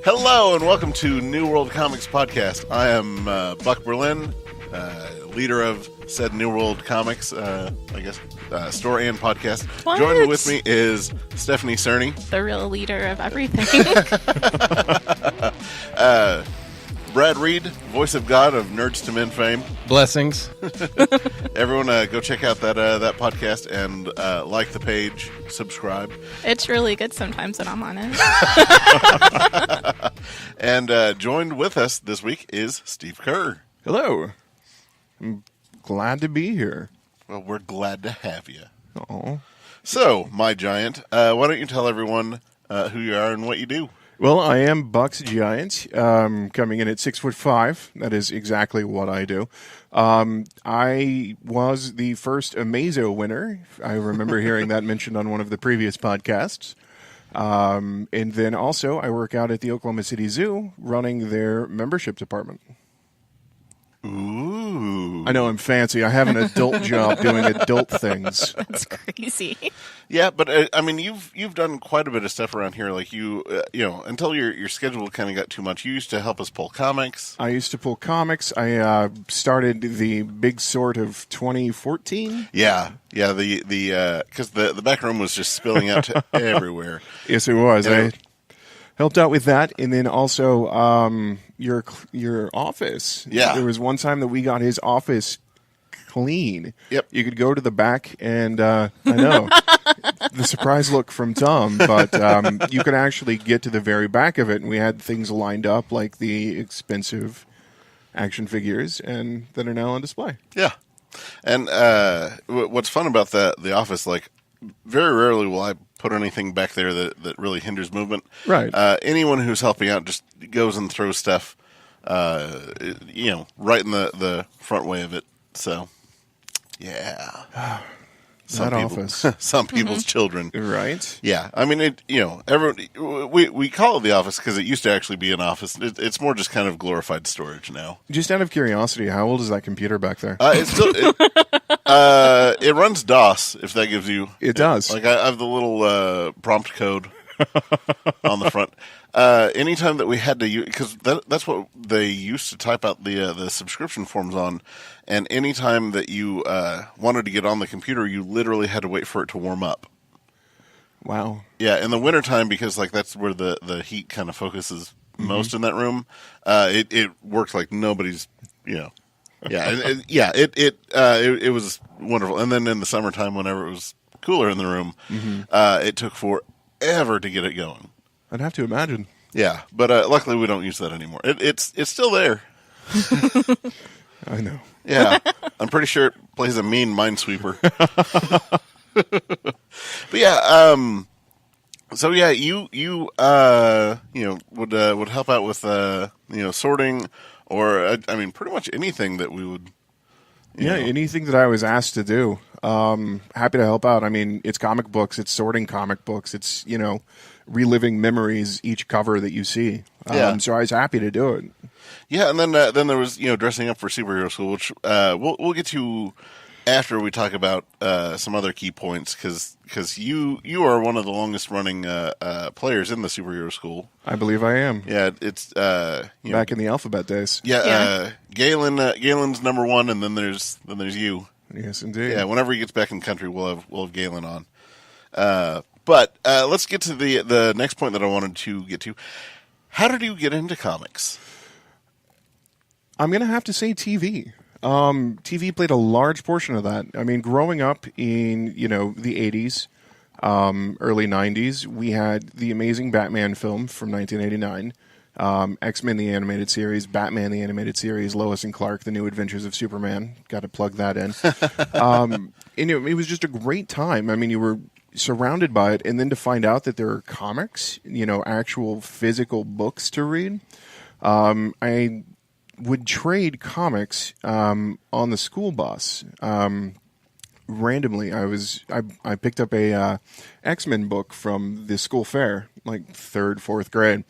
Hello and welcome to New World Comics Podcast. I am Buck Berlin, leader of said New World Comics, store and podcast. What? Joining with me is Stephanie Cerny. The real leader of everything. Brad Reed, voice of God of Nerds to Men fame. Blessings. Everyone go check out that podcast and like the page, subscribe. It's really good sometimes when I'm on it. And joined with us this week is Steve Kerr. Hello. I'm glad to be here. Well, we're glad to have you. Oh. So, my giant, why don't you tell everyone who you are and what you do? Well, I am Buck's Giant, coming in at 6'5". That is exactly what I do. I was the first Amazo winner. I remember hearing that mentioned on one of the previous podcasts. And then also I work out at the Oklahoma City Zoo running their membership department. Ooh. I know I'm fancy. I have an adult job doing adult things. That's crazy. Yeah, but I mean, you've done quite a bit of stuff around here. Like until your schedule kind of got too much. You used to help us pull comics. I used to pull comics. I started the Big Sort of 2014. Yeah, the because the back room was just spilling out to everywhere. Yes, it was. And I helped out with that, and then also your office. Yeah, there was one time that we got his office clean. Yep, you could go to the back, and I know the surprise look from Tom, but you could actually get to the very back of it, and we had things lined up like the expensive action figures, and that are now on display. Yeah, and what's fun about the office, like very rarely will I put anything back there that really hinders movement. Right. Anyone who's helping out just goes and throws stuff, right in the front way of it. So, yeah. Office. Some people's children. Right. Yeah. I mean, we call it the office because it used to actually be an office. It's more just kind of glorified storage now. Just out of curiosity, how old is that computer back there? It's still... it runs DOS, if that gives you... It does. Like, I have the little prompt code on the front. Anytime that we had to use... Because that's what they used to type out the subscription forms on. And anytime that you wanted to get on the computer, you literally had to wait for it to warm up. Wow. Yeah, in the wintertime, because like that's where the heat kind of focuses most in that room, it worked like nobody's... Yeah, it was wonderful. And then in the summertime, whenever it was cooler in the room, it took forever to get it going. I'd have to imagine. Yeah, but luckily we don't use that anymore. It's still there. I know. Yeah, I'm pretty sure it plays a mean minesweeper. But yeah, so yeah, you would help out with sorting. Or, I mean, pretty much anything that we would... anything that I was asked to do. Happy to help out. I mean, it's comic books. It's sorting comic books. It's, reliving memories, each cover that you see. So I was happy to do it. Yeah, and then there was, dressing up for superhero school, which we'll get to after we talk about some other key points, because you are one of the longest running players in the superhero school. I believe I am. Yeah, it's back in the alphabet days. Yeah. Galen's number one, and then there's you. Yes, indeed. Yeah, whenever he gets back in the country, we'll have Galen on. But let's get to the next point that I wanted to get to. How did you get into comics? I'm going to have to say TV. TV played a large portion of that. I mean, growing up in, the 80s, early 90s, we had the amazing Batman film from 1989, X-Men the Animated Series, Batman the Animated Series, Lois and Clark, The New Adventures of Superman. Got to plug that in. And it was just a great time. I mean, you were surrounded by it, and then to find out that there are comics, actual physical books to read. I would trade comics on the school bus. Randomly, I picked up a X-Men book from the school fair, like 3rd, 4th grade,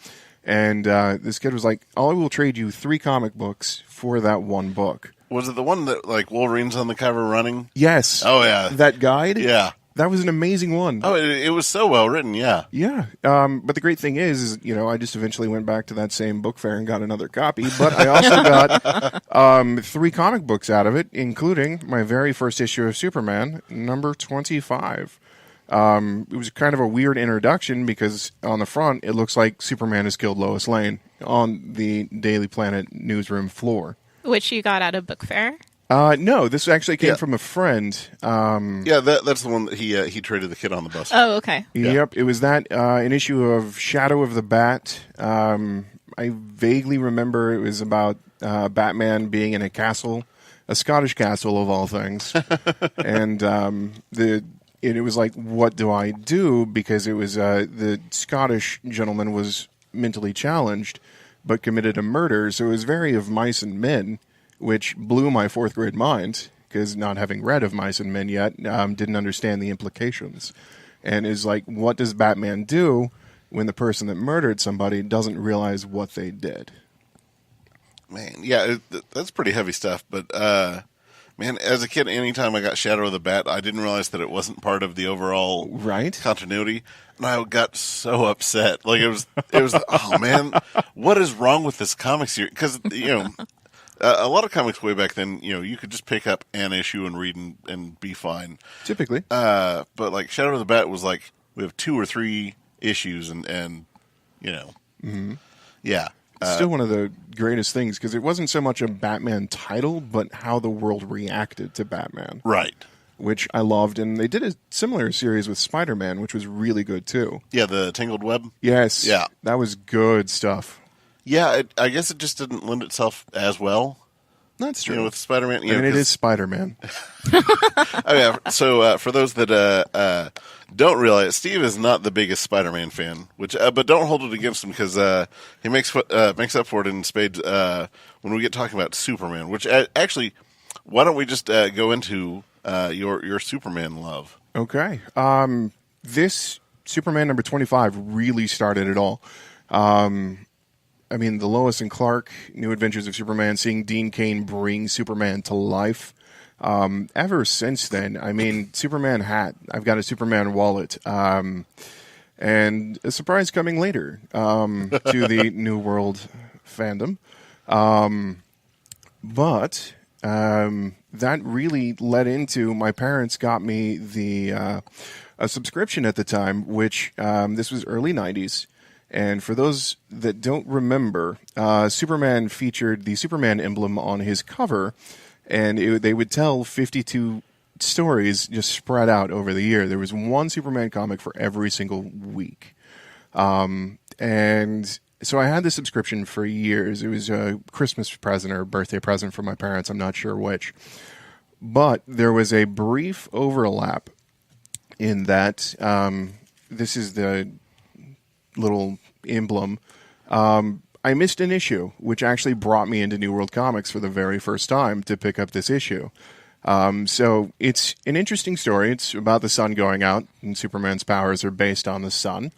and this kid was like, "I will trade you 3 comic books for that one book." Was it the one that like Wolverine's on the cover running? Yes. Oh yeah, that guide. Yeah. That was an amazing one. Oh, it was so well written. Yeah. Yeah. But the great thing is, I just eventually went back to that same book fair and got another copy. But I also got 3 comic books out of it, including my very first issue of Superman, number 25. It was kind of a weird introduction because on the front, it looks like Superman has killed Lois Lane on the Daily Planet newsroom floor. Which you got at a book fair? No, this actually came from a friend. Yeah, that's the one that he traded the kid on the bus. Oh, okay. Yep, it was that an issue of Shadow of the Bat. I vaguely remember it was about Batman being in a castle, a Scottish castle of all things, and it was like, what do I do? Because it was the Scottish gentleman was mentally challenged, but committed a murder, so it was very of Mice and Men, which blew my 4th grade mind, because not having read of Mice and Men yet, didn't understand the implications. And is like, what does Batman do when the person that murdered somebody doesn't realize what they did? Man, yeah, that's pretty heavy stuff. But, man, as a kid, anytime I got Shadow of the Bat, I didn't realize that it wasn't part of the overall continuity. And I got so upset. Like, it was oh, man, what is wrong with this comic series? Because, a lot of comics way back then, you could just pick up an issue and read and be fine. Typically. But like Shadow of the Bat was like, we have 2 or 3 issues and yeah. Still one of the greatest things, because it wasn't so much a Batman title, but how the world reacted to Batman. Right. Which I loved. And they did a similar series with Spider-Man, which was really good too. Yeah, the Tangled Web? Yes. Yeah. That was good stuff. Yeah, I guess it just didn't lend itself as well. That's true. With Spider-Man. It is Spider-Man. Oh, yeah. So for those that don't realize, Steve is not the biggest Spider-Man fan, but don't hold it against him, because he makes up for it in spades when we get talking about Superman. Which actually, why don't we just go into your Superman love? Okay. This Superman number 25 really started it all. I mean, the Lois and Clark New Adventures of Superman, seeing Dean Cain bring Superman to life. Ever since then, I mean, Superman hat. I've got a Superman wallet. And a surprise coming later to the New World fandom. But that really led into, my parents got me a subscription at the time, which this was early 90s. And for those that don't remember, Superman featured the Superman emblem on his cover, and they would tell 52 stories just spread out over the year. There was one Superman comic for every single week. And so I had the subscription for years. It was a Christmas present or a birthday present from my parents. I'm not sure which. But there was a brief overlap in that this is the little emblem. I missed an issue, which actually brought me into New World Comics for the very first time to pick up this issue. So it's an interesting story. It's about the sun going out, and Superman's powers are based on the sun.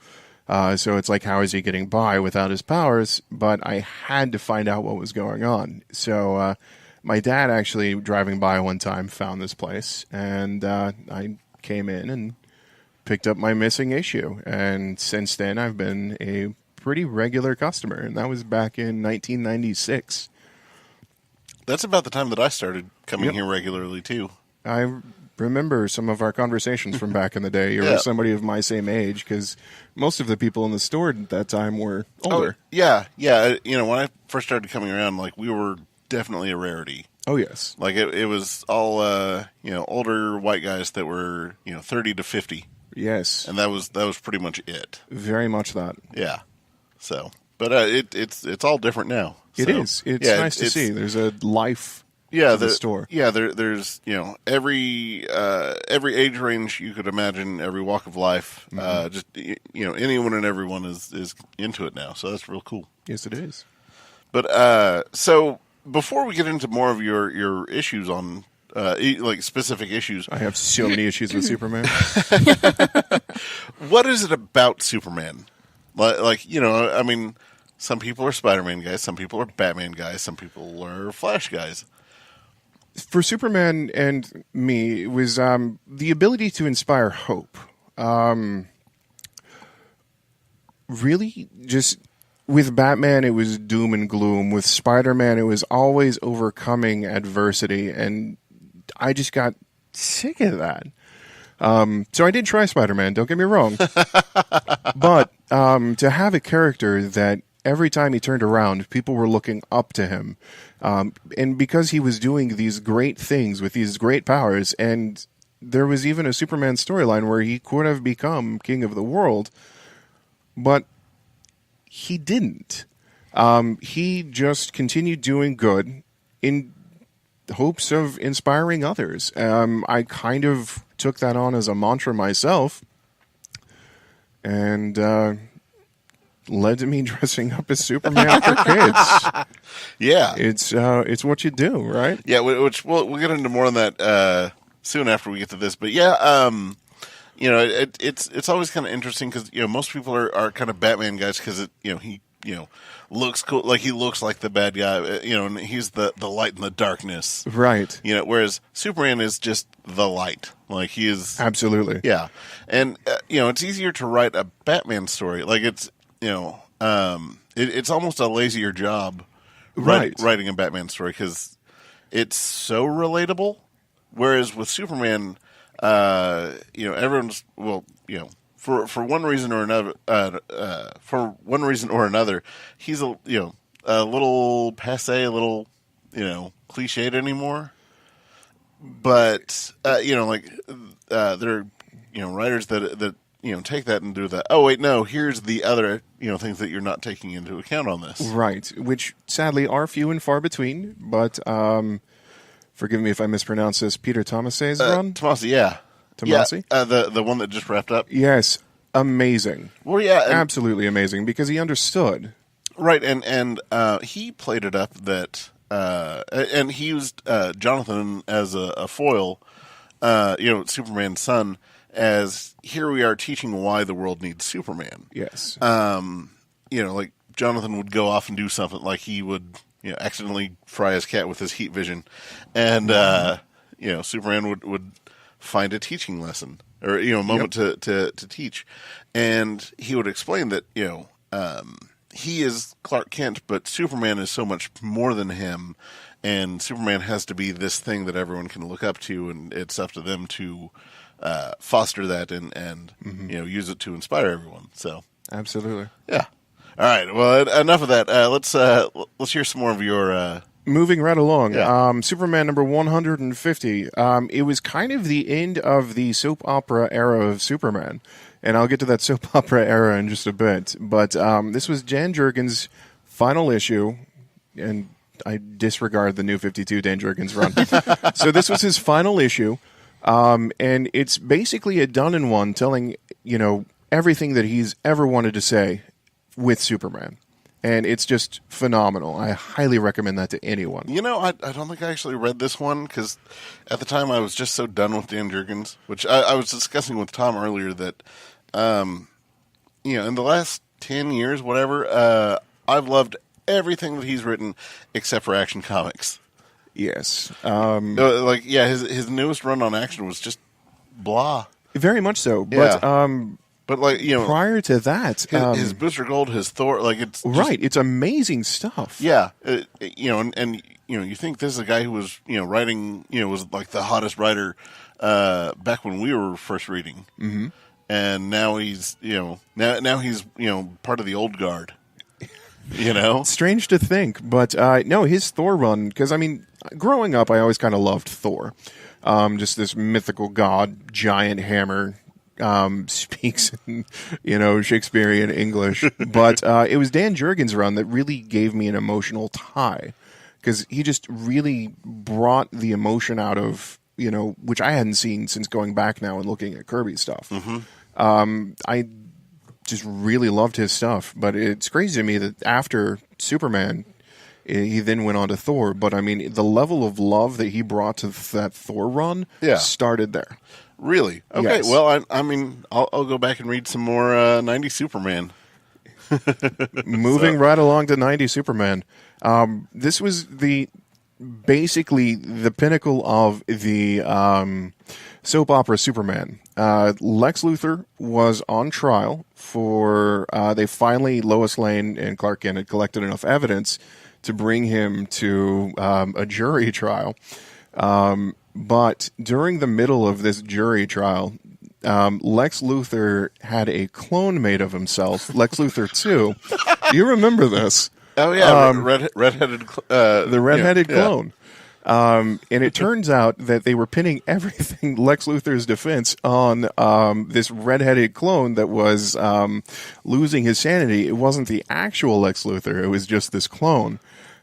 So it's like, how is he getting by without his powers? But I had to find out what was going on. So my dad actually, driving by one time, found this place, and I came in and picked up my missing issue. And since then, I've been a pretty regular customer, and that was back in 1996. That's about the time that I started coming here regularly, too. I remember some of our conversations from back in the day. You were somebody of my same age, because most of the people in the store at that time were older. Oh, yeah. You know, when I first started coming around, like, we were definitely a rarity. Oh, yes. Like, it was all, older white guys that were, 30 to 50. Yes. And that was pretty much it. Very much that. Yeah. So, but it's all different now. So, it is. It's nice to see. There's a life to the store. Yeah, there's every age range you could imagine, every walk of life. Just anyone and everyone is into it now. So that's real cool. Yes, it is. But so before we get into more of your issues on like specific issues, I have so many issues with Superman. What is it about Superman? Like, I mean, some people are Spider-Man guys, some people are Batman guys, some people are Flash guys. For Superman and me, it was the ability to inspire hope. Really, just with Batman, it was doom and gloom. With Spider-Man, it was always overcoming adversity, and I just got sick of that. So I did try Spider-Man, don't get me wrong. But to have a character that every time he turned around, people were looking up to him. And because he was doing these great things with these great powers, and there was even a Superman storyline where he could have become king of the world, but he didn't. He just continued doing good in hopes of inspiring others. I kind of took that on as a mantra myself, and led to me dressing up as Superman for kids. Yeah, it's what you do, right? yeah. Which we'll get into more on that soon after we get to this. But yeah, it's always kind of interesting because most people are kind of Batman guys because he looks cool, like he looks like the bad guy, and he's the light in the darkness, Right. Whereas Superman is just the light, like he is Absolutely. yeah, and it's easier to write a Batman story, like it's it's almost a lazier job, Right. writing a Batman story because it's so relatable. Whereas with Superman, everyone's for one reason or another, he's a little passe, a little cliched anymore. But there are writers that take that and do that. Oh wait, no, here's the other things that you're not taking into account on this. Right, which sadly are few and far between, but forgive me if I mispronounce this, Peter Tomasi's run? Tomasi, yeah. Tomasi? Yeah, the one that just wrapped up. Yes, amazing. Well, yeah. Absolutely amazing, because he understood. Right, and he played it up that, and he used Jonathan as a foil, Superman's son, as here we are teaching why the world needs Superman. Yes. Like Jonathan would go off and do something, like he would, accidentally fry his cat with his heat vision, and Superman would find a teaching lesson or a moment to teach, and he would explain that he is Clark Kent, but Superman is so much more than him, and Superman has to be this thing that everyone can look up to, and it's up to them to foster that and use it to inspire everyone. So Absolutely. yeah. All right. Well, enough of that. Let's hear some more of your. Moving right along, Yeah. Superman number 150. It was kind of the end of the soap opera era of Superman, and I'll get to that soap opera era in just a bit. But this was Dan Jurgens' final issue, and I disregard the New 52 Dan Jurgens run. So this was his final issue, and it's basically a done-in-one, telling everything that he's ever wanted to say with Superman. And it's just phenomenal. I highly recommend that to anyone. I don't think I actually read this one because at the time I was just so done with Dan Jurgens, which I was discussing with Tom earlier that, in the last 10 years, whatever, I've loved everything that he's written except for Action Comics. Yes. His newest run on Action was just blah. Very much so. But But prior to that, his Booster Gold, his Thor, like it's just, right, it's amazing stuff. yeah, and you think this is a guy who was writing was like the hottest writer back when we were first reading, and now he's now he's part of the old guard. Strange to think, but no, his Thor run, because growing up, I always kind of loved Thor, just this mythical god, giant hammer. Speaks in, Shakespearean English. But it was Dan Jurgens' run that really gave me an emotional tie, because he just really brought the emotion out of, which I hadn't seen since going back now and looking at Kirby stuff. I just really loved his stuff. But it's crazy to me that after Superman, he then went on to Thor. But, the level of love that he brought to that Thor run started there. Really? Okay. Yes. Well, I'll go back and read some more 90s Superman. Moving right along to 90s Superman. This was the basically the pinnacle of the soap opera Superman. Lex Luthor was on trial for, Lois Lane and Clark Kent had collected enough evidence to bring him to a jury trial. But during the middle of this jury trial, Lex Luthor had a clone made of himself, Lex Luthor 2. Do you remember this? Oh, yeah, redheaded the redheaded clone. And it turns out that they were pinning everything Lex Luthor's defense on this redheaded clone that was losing his sanity. It wasn't the actual Lex Luthor. It was just this clone.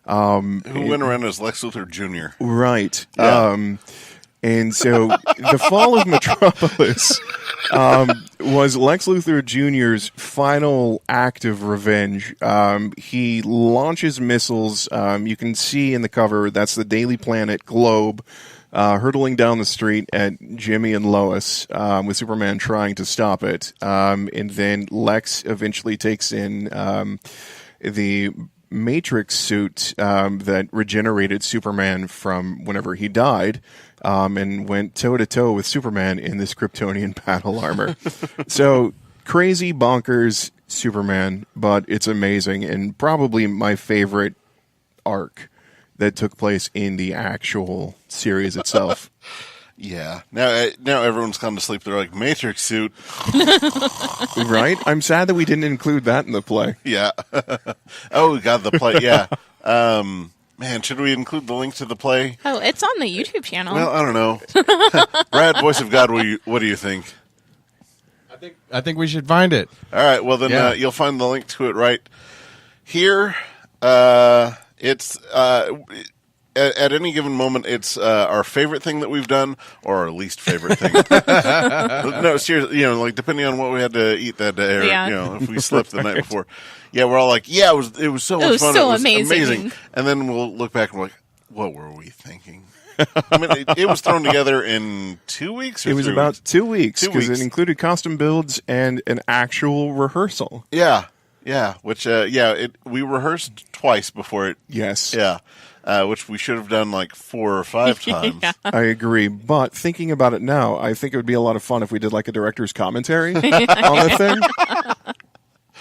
Who went around as Lex Luthor Jr. Right. Yeah. And so the fall of Metropolis was Lex Luthor Jr.'s final act of revenge. He launches missiles. You can see in the cover, that's the Daily Planet globe hurtling down the street at Jimmy and Lois with Superman trying to stop it. And then Lex eventually takes in the Matrix suit that regenerated Superman from whenever he died, and went toe-to-toe with Superman in this Kryptonian battle armor. So, crazy, bonkers Superman, but it's amazing, and probably my favorite arc that took place in the actual series itself. Yeah. Now everyone's gone to sleep. They're like, Matrix suit. Right? I'm sad that we didn't include that in the play. Yeah. Oh, we got the play. Yeah. Man, should we include the link to the play? Oh, it's on the YouTube channel. Well, I don't know. Brad, voice of God, what do you think? I think we should find it. All right. Well, then you'll find the link to it right here. It's at any given moment, it's our favorite thing that we've done or our least favorite thing. No, seriously, like depending on what we had to eat that day, or if we slept the night before. Yeah, we're all like, it was so much fun. So it was amazing. And then we'll look back and we're like, what were we thinking? I mean, it was thrown together in 2 weeks. Or it was 3 about weeks? 2 weeks 2 because weeks. it included costume builds and an actual rehearsal. Yeah. Which we rehearsed twice before it. Yes. Yeah. Which we should have done like 4 or 5 times. Yeah. I agree, but thinking about it now, I think it would be a lot of fun if we did like a director's commentary on the thing.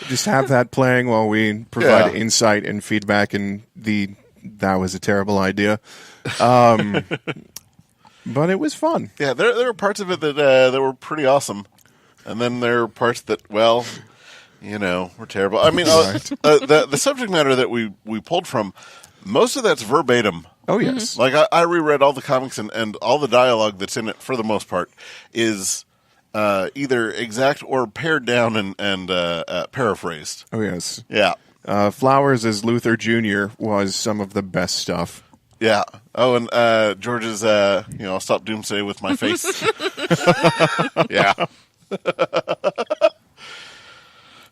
Just have that playing while we provide insight and feedback, and that was a terrible idea. But it was fun. Yeah, there were parts of it that were pretty awesome, and then there are parts that, were terrible. I mean, the subject matter that we pulled from, most of that's verbatim. Oh, yes. Like, I reread all the comics, and all the dialogue that's in it, for the most part, is either exact or pared down and paraphrased. Oh, yes. Yeah. Flowers as Luthor Jr. was some of the best stuff. Yeah. Oh, and George's, I'll stop Doomsday with my face. Yeah.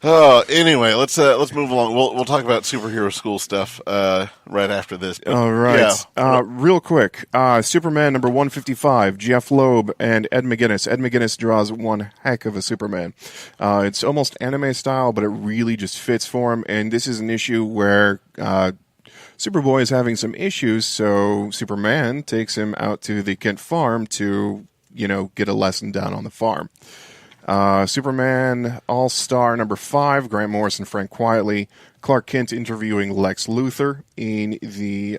Oh, anyway, let's move along. We'll talk about superhero school stuff right after this. But, all right. Yeah. Real quick, Superman number 155, Jeff Loeb and Ed McGuinness. Ed McGuinness draws one heck of a Superman. It's almost anime style, but it really just fits for him. And this is an issue where Superboy is having some issues, so Superman takes him out to the Kent farm to, get a lesson down on the farm. Superman All-Star number 5, Grant Morrison, Frank Quietly, Clark Kent interviewing Lex Luthor in the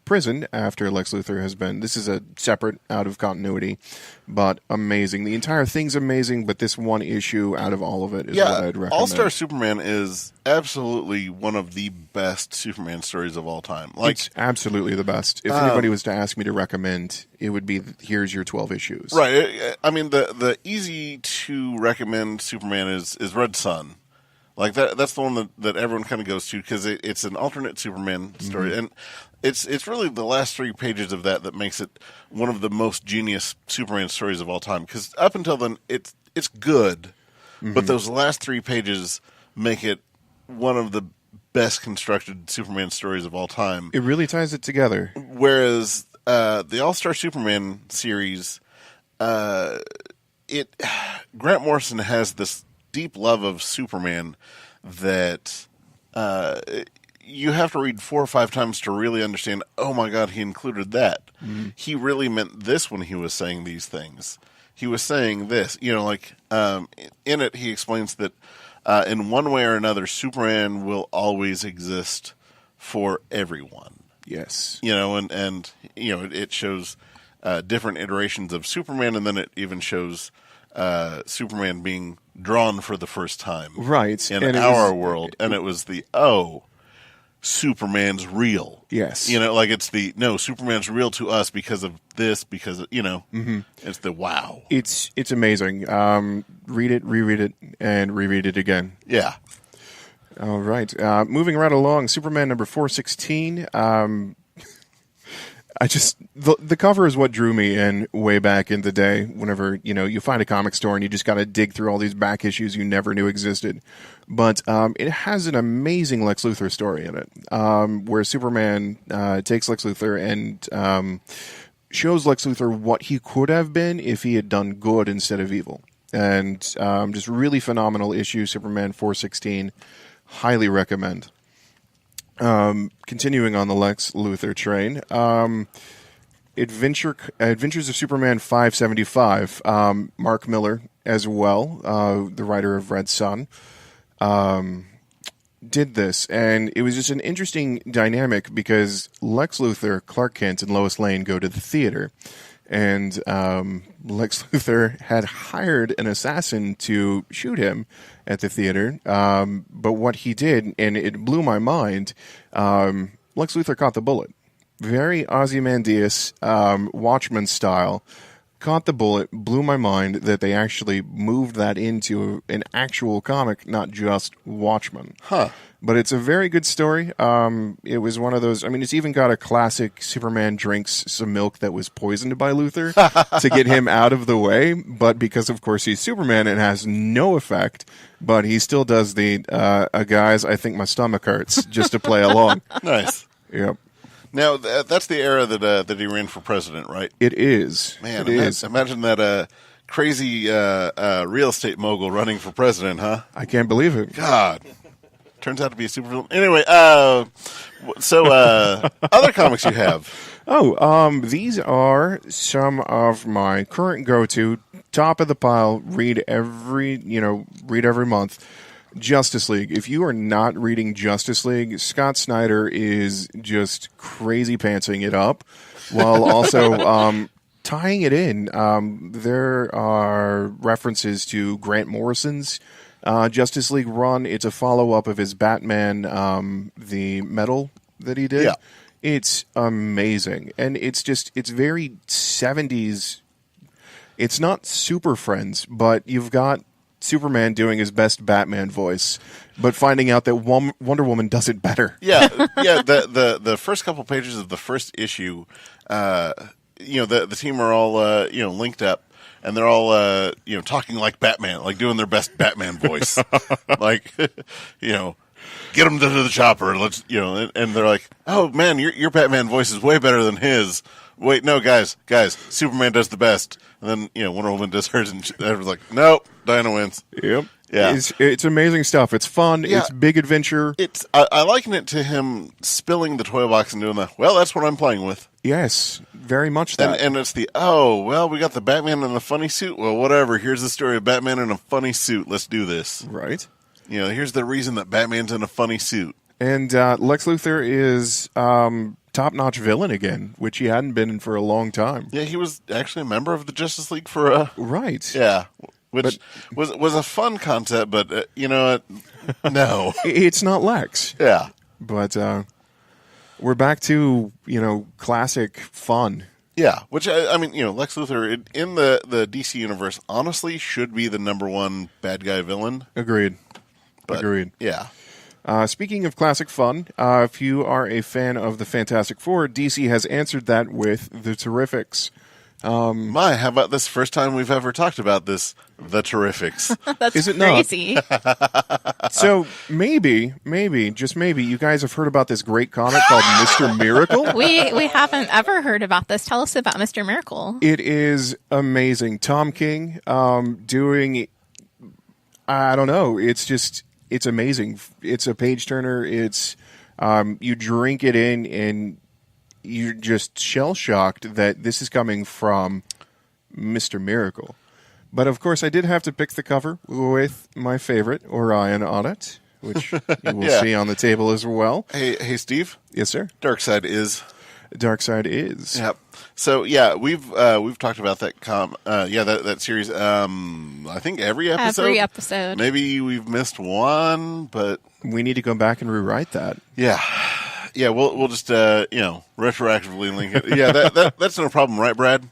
prison after Lex Luthor has been... This is a separate, out of continuity, but amazing. The entire thing's amazing, but this one issue out of all of it is what I'd recommend. All-Star Superman is absolutely one of the best Superman stories of all time. It's absolutely the best. If anybody was to ask me to recommend, it would be, here's your 12 issues. Right. I mean, the easy to recommend Superman is Red Sun. Like that's the one that everyone kind of goes to because it's an alternate Superman story, and it's really the last 3 pages of that makes it one of the most genius Superman stories of all time. Because up until then, it's good, but those last 3 pages make it one of the best constructed Superman stories of all time. It really ties it together. Whereas the All-Star Superman series, Grant Morrison has this deep love of Superman that you have to read 4 or 5 times to really understand, oh my God, he included that. He really meant this when he was saying these things. He was saying this, like in it, he explains that in one way or another, Superman will always exist for everyone. Yes. It shows different iterations of Superman, and then it even shows Superman being drawn for the first time, right, in our world, and it was Superman's real. Yes. Superman's real to us because of this, because it's the wow. It's amazing. Read it, reread it, and reread it again. Yeah. All right. Moving right along, Superman number 416. The cover is what drew me in way back in the day. Whenever you find a comic store and you just got to dig through all these back issues you never knew existed. But it has an amazing Lex Luthor story in it, where Superman takes Lex Luthor and shows Lex Luthor what he could have been if he had done good instead of evil. And just really phenomenal issue, Superman 416. Highly recommend. Continuing on the Lex Luthor train, Adventures of Superman 575. Mark Miller as well, the writer of Red Son, did this, and it was just an interesting dynamic because Lex Luthor, Clark Kent, and Lois Lane go to the theater, and Lex Luthor had hired an assassin to shoot him at the theater, but what he did, and it blew my mind, Lex Luthor caught the bullet. Very Ozymandias, Watchmen style. Caught the bullet, blew my mind that they actually moved that into an actual comic, not just Watchmen. Huh. But it's a very good story. It was one of those, it's even got a classic Superman drinks some milk that was poisoned by Luthor to get him out of the way. But because, of course, he's Superman, it has no effect. But he still does the, guys, I think my stomach hurts, just to play along. Nice. Yep. Now, that's the era that he ran for president, right? It is. Man, it is. Imagine that crazy real estate mogul running for president, huh? I can't believe it. God. Turns out to be a super villain. Anyway, so other comics you have. These are some of my current go-to, top of the pile, read every month. Justice League. If you are not reading Justice League, Scott Snyder is just crazy pantsing it up while also tying it in. There are references to Grant Morrison's Justice League run. It's a follow-up of his Batman, the metal that he did. Yeah. It's amazing. And it's very 70s. It's not Super Friends, but you've got Superman doing his best Batman voice, but finding out that Wonder Woman does it better. Yeah. The first couple pages of the first issue, the team are all linked up, and they're all talking like Batman, like doing their best Batman voice, like get him to the chopper. Let's and they're like, oh man, your Batman voice is way better than his. Wait, no, guys, Superman does the best. And then, Wonder Woman does hers, and everyone's like, nope, Diana wins. Yep. Yeah. It's amazing stuff. It's fun. Yeah. It's big adventure. I liken it to him spilling the toy box and doing that's what I'm playing with. Yes, very much that. And it's we got the Batman in a funny suit. Well, whatever. Here's the story of Batman in a funny suit. Let's do this. Right. Here's the reason that Batman's in a funny suit. And Lex Luthor is top-notch villain again, which he hadn't been in for a long time. Yeah, he was actually a member of the Justice League for right. Yeah, which was a fun concept, but no, it's not Lex. Yeah, but we're back to classic fun. Yeah, which Lex Luthor in the DC universe honestly should be the number one bad guy villain. Agreed. Agreed. Yeah. Speaking of classic fun, if you are a fan of the Fantastic Four, DC has answered that with the Terrifics. How about this first time we've ever talked about this, the Terrifics? That's Is it crazy. So maybe, just maybe, you guys have heard about this great comic called Mr. Miracle? We haven't ever heard about this. Tell us about Mr. Miracle. It is amazing. Tom King doing, I don't know, it's amazing. It's a page turner. It's You drink it in, and you're just shell-shocked that this is coming from Mr. Miracle. But, of course, I did have to pick the cover with my favorite, Orion, on it, which you will Yeah. see on the table as well. Hey, Steve. Yes, sir. Darkseid is. Darkseid is. Yep. So yeah, we've talked about that that series. I think every episode. Every episode. Maybe we've missed one, but We need to go back and rewrite that. yeah. We'll just retroactively link it. Yeah, that's no problem, right, Brad?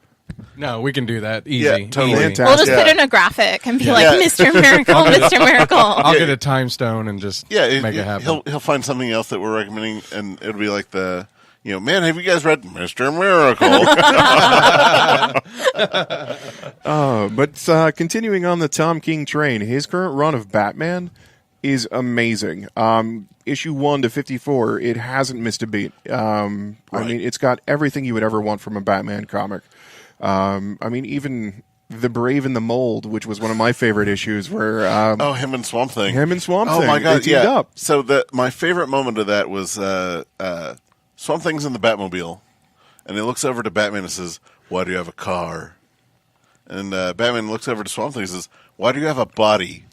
No, we can do that. Easy. Yeah, totally. Easy. Fantastic. We'll just Yeah. put in a graphic and be Yeah. like, Yeah. Mr. Miracle, Mr. Miracle. I'll get a time stone and just Yeah, make it happen. He'll find something else that we're recommending, and it'll be like man, have you guys read Mr. Miracle? But continuing on the Tom King train, his current run of Batman is amazing. Issue 1 to 54, it hasn't missed a beat. I mean, it's got everything you would ever want from a Batman comic. Even The Brave and the Mold, which was one of my favorite issues, where Him and Swamp Thing. Thing. My God, they teamed up. So my favorite moment of that was Swamp Thing's in the Batmobile, and he looks over to Batman and says, "Why do you have a car?" And Batman looks over to Swamp Thing and says, "Why do you have a body?"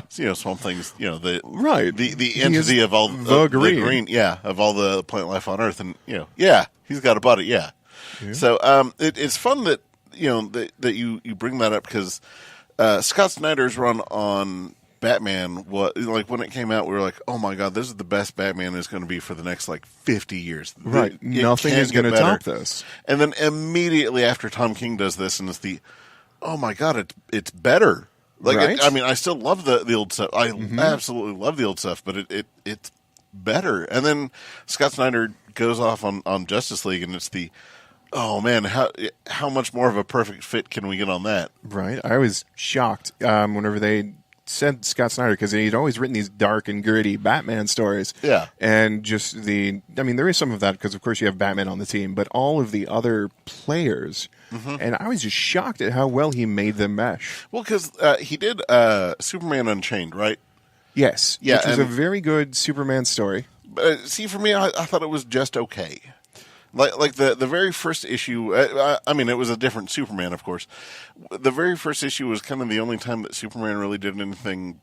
So, Swamp Thing's the Right. the He entity is of all the green. of all the plant life on Earth, and he's got a body, yeah. So it's fun that that you bring that up because Scott Snyder's run on Batman, when it came out, we were like, oh my God, this is the best Batman is going to be for the next 50 years. Right. It Nothing can't is going to get better. top this. And then immediately after Tom King does this, and it's oh my God, it's better. Right. I still love the old stuff. I absolutely love the old stuff, but it's better. And then Scott Snyder goes off on Justice League, and it's oh man, how much more of a perfect fit can we get on that? Right. I was shocked whenever they said Scott Snyder, because he'd always written these dark and gritty Batman stories. Yeah. And just there is some of that because, of course, you have Batman on the team, but all of the other players. And I was just shocked at how well he made them mesh. Well, because he did Superman Unchained, right? Yes. Yeah, Which was a and- very good Superman story. But see, for me, I thought it was just okay. Like the very first issue, it was a different Superman, of course. The very first issue was kind of the only time that Superman really did anything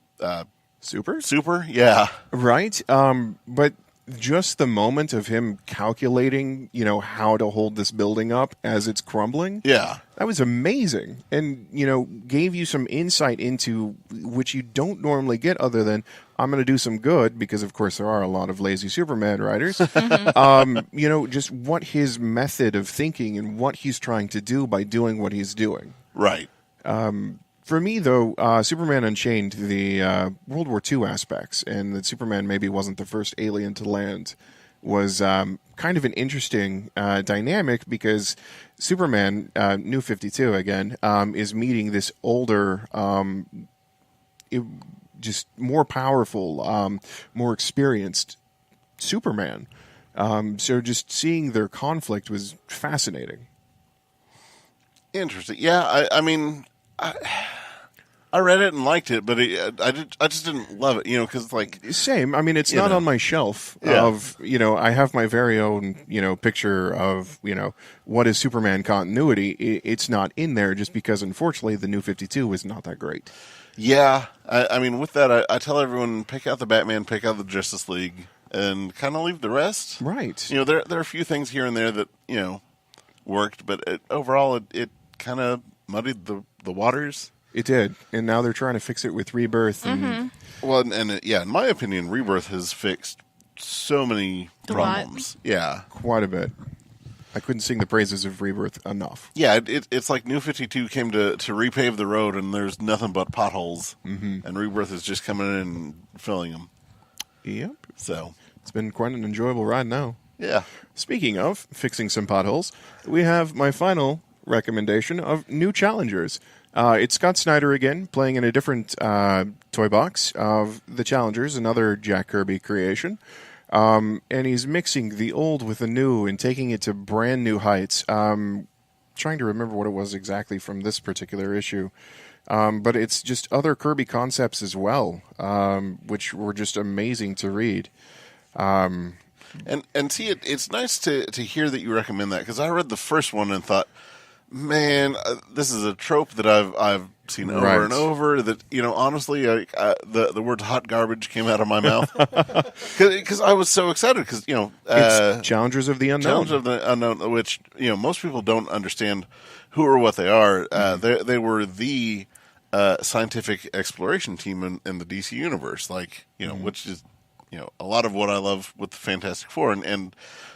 super. Yeah. Right. But just the moment of him calculating, how to hold this building up as it's crumbling. Yeah. That was amazing, and gave you some insight into which you don't normally get, other than I'm going to do some good, because of course there are a lot of lazy Superman writers. Just what his method of thinking and what he's trying to do by doing what he's doing. Right. For me, though, Superman Unchained, the World War II aspects, and that Superman maybe wasn't the first alien to land, was kind of an interesting dynamic, because Superman, New 52 again, is meeting this older, just more powerful, more experienced Superman. So just seeing their conflict was fascinating. Interesting. Yeah. I read it and liked it, but I just didn't love it, because Same. It's not on my shelf of, I have my very own, picture of, what is Superman continuity. It's not in there just because, unfortunately, the New 52 was not that great. Yeah. With that, I tell everyone, pick out the Batman, pick out the Justice League, and kind of leave the rest. Right. There are a few things here and there that, worked, but overall it kind of muddied the waters. It did. And now they're trying to fix it with Rebirth. And Well, in my opinion, Rebirth has fixed so many problems. Yeah. quite a bit. I couldn't sing the praises of Rebirth enough. Yeah, it's like New 52 came to repave the road, and there's nothing but potholes, and Rebirth is just coming in and filling them. Yep. So, It's been quite an enjoyable ride now. yeah. Speaking of fixing some potholes, we have my final recommendation of new challengers. It's Scott Snyder again, playing in a different toy box of the Challengers, another Jack Kirby creation. And he's mixing the old with the new and taking it to brand new heights. Trying to remember what it was exactly from this particular issue. But it's just other Kirby concepts as well, which were just amazing to read. And see, it's nice to hear that you recommend that, because I read the first one and thought, man, this is a trope that I've seen over Right. and over. That, honestly, the words "hot garbage" came out of my mouth because I was so excited. Because It's Challengers of the Unknown. Challenge of the Unknown, which most people don't understand who or what they are. They were the scientific exploration team in the DC universe, which is a lot of what I love with the Fantastic Four, and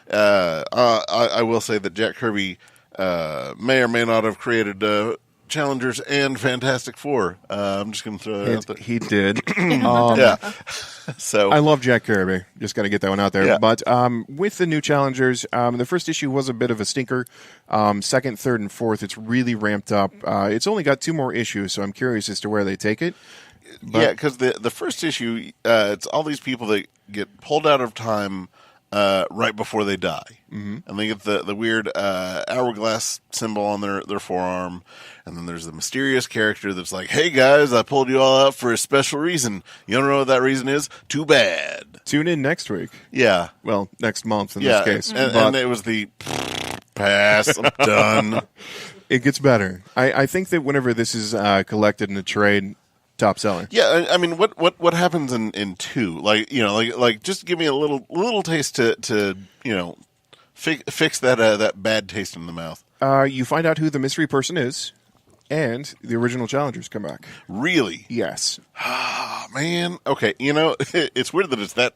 I will say that Jack Kirby may or may not have created Challengers and Fantastic Four. I'm just going to throw that out there. He did. Yeah. So I love Jack Kirby. Just got to get that one out there. Yeah. But with the new Challengers, the first issue was a bit of a stinker. Second, third, and fourth, it's really ramped up. It's only got 2 more issues, so I'm curious as to where they take it. yeah, because the first issue, it's all these people that get pulled out of time right before they die, and they get the weird hourglass symbol on their forearm, and then there's the mysterious character that's like, "Hey guys, I pulled you all out for a special reason. You don't know what that reason is? Too bad." Tune in next week. Yeah, Well, next month in yeah, this case. and But it was the pass. I'm done. it gets better. I think that whenever this is collected in a trade, top seller. Yeah, I mean, what happens in 2? Like just give me a little taste to fix that bad taste in the mouth. You find out who the mystery person is, and the original Challengers come back. Really? Yes. Oh, man. Okay, it's weird that it's that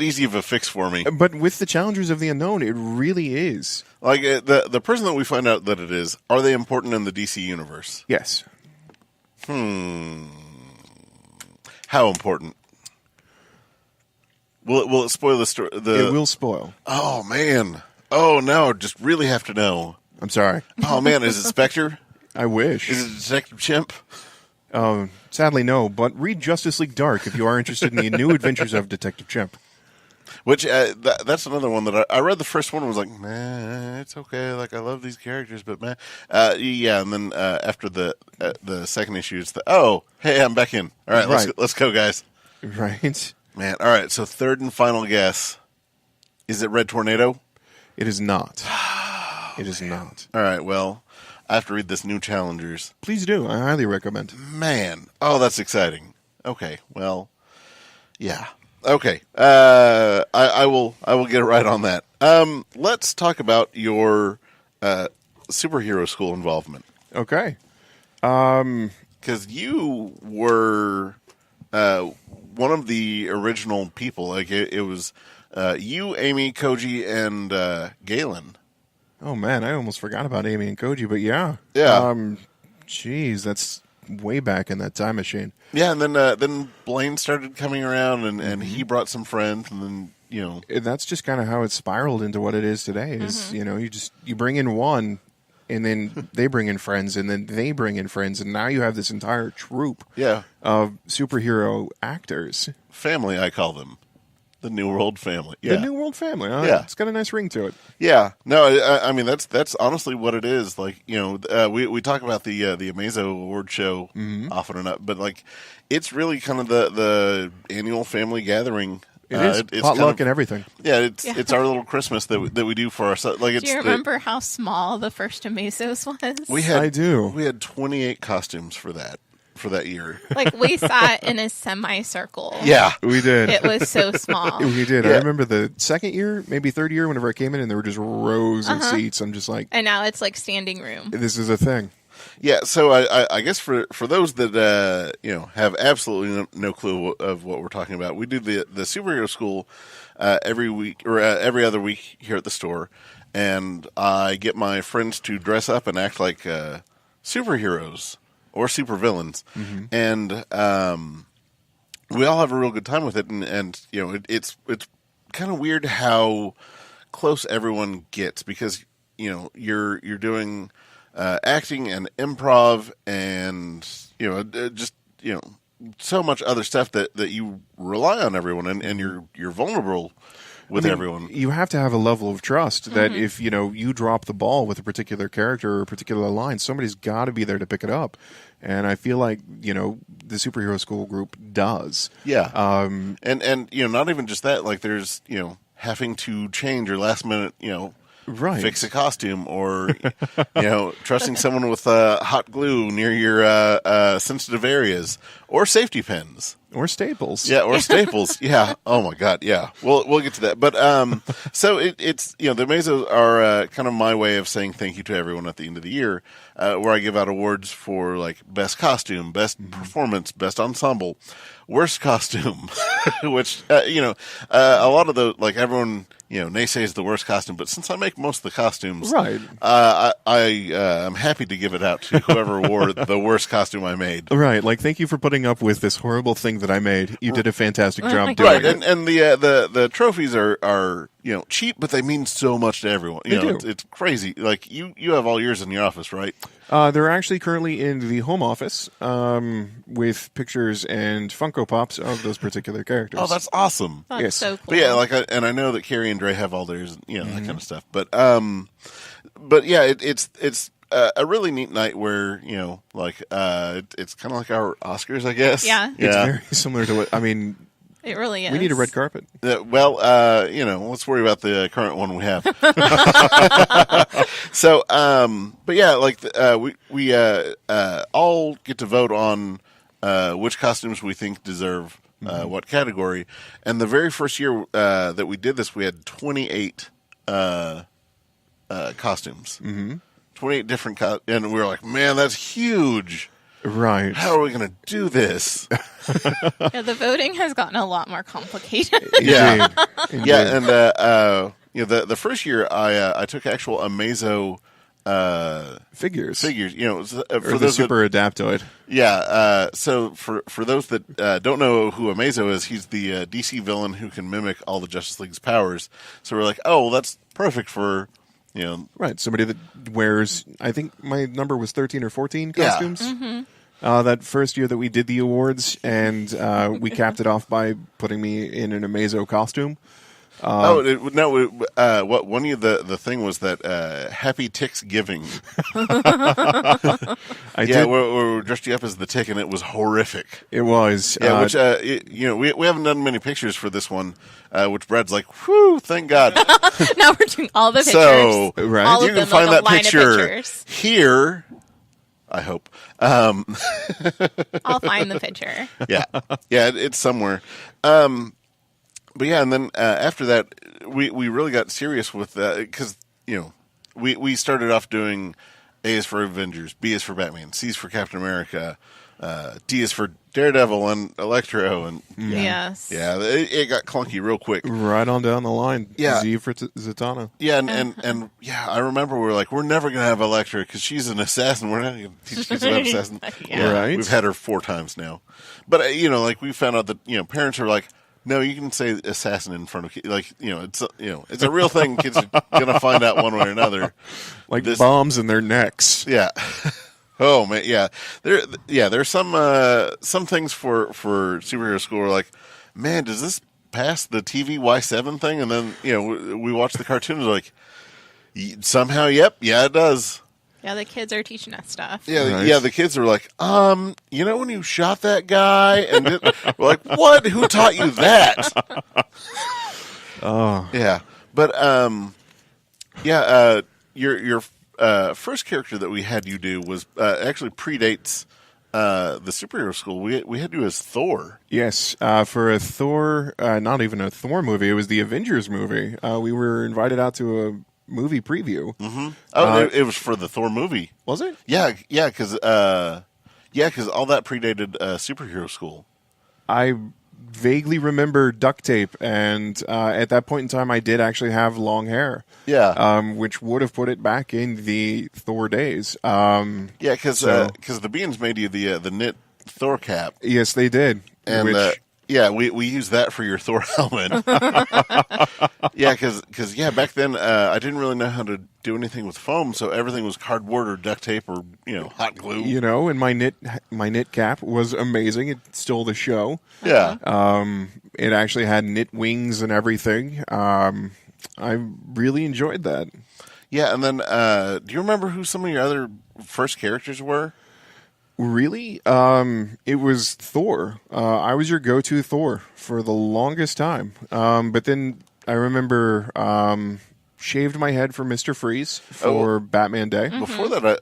easy of a fix for me. But with the Challengers of the Unknown, it really is. Like the person that we find out that it is, are they important in the DC universe? Yes. How important? Will it spoil the story? It will spoil. Oh man. Oh no! Just really have to know. I'm sorry. Oh man, is it Spectre? I wish. Is it Detective Chimp? Sadly, no. But read Justice League Dark if you are interested in the new adventures of Detective Chimp. Which that's another one that I read the first one and was like, man, it's okay. Like I love these characters, but man, yeah. And then after the second issue, it's hey, I'm back in. All right, Right. let's go, guys. Right? Man, all right. So third and final guess, is it Red Tornado? It is not. It is not. All right. Well, I have to read this new Challengers. Please do. I highly recommend. Man, that's exciting. Okay, well, yeah. Okay, I will get right on that. Let's talk about your superhero school involvement, Okay. because you were one of the original people. Like it was you, Amy, Koji, and Galen. Oh, man. I almost forgot about Amy and Koji, but yeah. Yeah. Jeez, that's way back in that time machine. Yeah, and then Blaine started coming around, and he brought some friends, and then That's just kind of how it spiraled into what it is today. Is you bring in one, and then they bring in friends, and then they bring in friends, and now you have this entire troupe yeah, of superhero actors. family I call them, the New World family. Yeah, The New World Family. Yeah. It's got a nice ring to it. yeah. No, I mean that's honestly what it is. Like we talk about the Amazo Award show often enough, but like it's really kind of the annual family gathering. It is It's potluck kind of, and everything. yeah, it's our little Christmas that we do for ourselves. Like, it's Do you remember how small the first Amazos was? we had I do. we had 28 costumes for that year. Like, we sat in a semicircle. Yeah, We did. It was so small. We did. Yeah. I remember the second year, maybe third year, whenever I came in, and there were just rows of seats. I'm just like, And now it's like standing room. this is a thing. yeah. So I guess for those that have absolutely no clue of what we're talking about, we do the superhero school every week or every other week here at the store, and I get my friends to dress up and act like superheroes or supervillains, and we all have a real good time with it. And it's kind of weird how close everyone gets, because you're doing acting and improv and just so much other stuff that you rely on everyone, and you're vulnerable with everyone. You have to have a level of trust that if you drop the ball with a particular character or a particular line, somebody's got to be there to pick it up. And I feel like, the superhero school group does. Yeah. And not even just that, like there's, having to change or last minute, Right. fix a costume or, trusting someone with hot glue near your sensitive areas or safety pins. Or staples. Yeah, or staples. Yeah. Oh my God. Yeah. We'll get to that. But so it's the Amazos are kind of my way of saying thank you to everyone at the end of the year, where I give out awards for like best costume, best performance, best ensemble, worst costume, which a lot of the like everyone naysays the worst costume, but since I make most of the costumes, Right. I'm happy to give it out to whoever wore the worst costume I made. Right. Like, thank you for putting up with this horrible thing that I made. You did a fantastic job doing Right, it. and the trophies are cheap, but they mean so much to everyone. They do. It's crazy. Like you have all yours in your office, right? They're actually currently in the home office with pictures and Funko Pops of those particular characters. Oh, that's awesome. That's Yes. so cool. But yeah, and I know that Carrie and Dre have all theirs, that kind of stuff. But yeah, it's a really neat night where it's kind of like our Oscars, I guess. Yeah. It's very similar to what, It really is. we need a red carpet. Let's worry about the current one we have. So, but yeah, we all get to vote on which costumes we think deserve what category. And the very first year that we did this, we had 28 costumes. Mm-hmm. 28 different and we were like, man, that's huge. Right. How are we going to do this? Yeah, the voting has gotten a lot more complicated. Yeah. Indeed. Yeah, and the first year I took actual Amazo Figures. for Or the those Super Adaptoid. so for those that don't know who Amazo is, he's the DC villain who can mimic all the Justice League's powers. So we're like, oh, well, that's perfect for Right. Somebody that wears, I think my number was 13 or 14 Yeah. costumes. That first year that we did the awards, and we capped it off by putting me in an Amazo costume. What one of the thing was that Happy Ticks Giving. I did. Where we dressed you up as the tick, and it was horrific. It was. Yeah, which we haven't done many pictures for this one, which Brad's like, whew, thank God. Now we're doing all the pictures. So Right. All you of can them, find like a that line of picture pictures. here. I hope. I'll find the picture. Yeah, it's somewhere. But yeah, and then after that, we really got serious with that because we started off doing A is for Avengers, B is for Batman, C is for Captain America, D is for Daredevil and Electro, and Yes. it got clunky real quick. Right on down the line. Yeah. Z for Zatanna. Yeah, and I remember we were like, we're never gonna have Electra because she's an assassin. We're not gonna teach kids about assassin. Yeah. Right. We've had her 4 times now, but we found out that parents are like, no, you can say assassin in front of kids. Like it's a real thing. Kids are gonna find out one way or another. Like bombs in their necks. Yeah. Oh man, yeah. There's some things for superhero school where like, man, does this pass the TV Y7 thing? And then we watch the cartoons like, somehow, yep, yeah, it does. Yeah, the kids are teaching us stuff. Yeah, Nice. the kids are like, when you shot that guy, and we're like, what? Who taught you that? Oh. Yeah, but your first character that we had you do was actually predates the superhero school. We had you as Thor. Yes. For a Thor, not even a Thor movie, it was the Avengers movie. We were invited out to a movie preview. Mm-hmm. Oh, it was for the Thor movie. Was it? Yeah, because all that predated superhero school. I vaguely remember duct tape, and at that point in time, I did actually have long hair. Yeah. Which would have put it back in the Thor days. Because the Beans made you the knit Thor cap, Yes, they did. and which, we used that for your Thor helmet. Yeah, because back then I didn't really know how to do anything with foam, so everything was cardboard or duct tape or hot glue. and my knit cap was amazing. It stole the show. Yeah. It actually had knit wings and everything. I really enjoyed that. Yeah, and then do you remember who some of your other first characters were? Really? It was Thor. I was your go-to Thor for the longest time. But then I remember shaved my head for Mr. Freeze for Batman Day. Before that,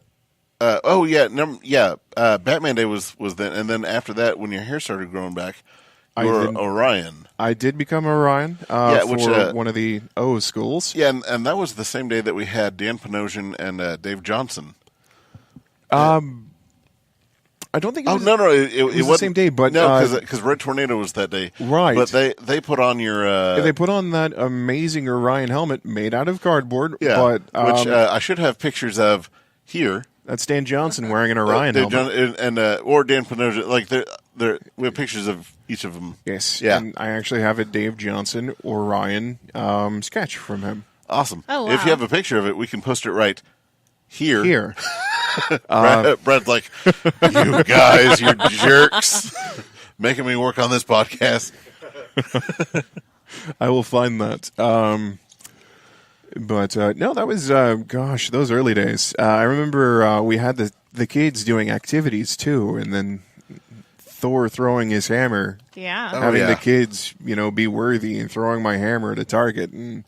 Batman Day was then, and then after that, when your hair started growing back, you were Orion. I did become Orion for one of the O schools. Yeah, and that was the same day that we had Dan Panosian and Dave Johnson. I don't think it was, no, it was the same day, but no, because Red Tornado was that day, right? But they put on your they put on that amazing Orion helmet made out of cardboard. Yeah, but, which I should have pictures of here. That's Dan Johnson wearing an Orion helmet, or Dan Panosian. Like we have pictures of each of them. Yes, yeah. And I actually have a Dave Johnson Orion sketch from him. Awesome. Oh, wow. If you have a picture of it, we can post it right here. Here. Brad's like, you guys, you're jerks, making me work on this podcast. I will find that. But no, that was those early days. I remember we had the kids doing activities too, and then Thor throwing his hammer. Yeah. Having the kids, be worthy and throwing my hammer at a target, and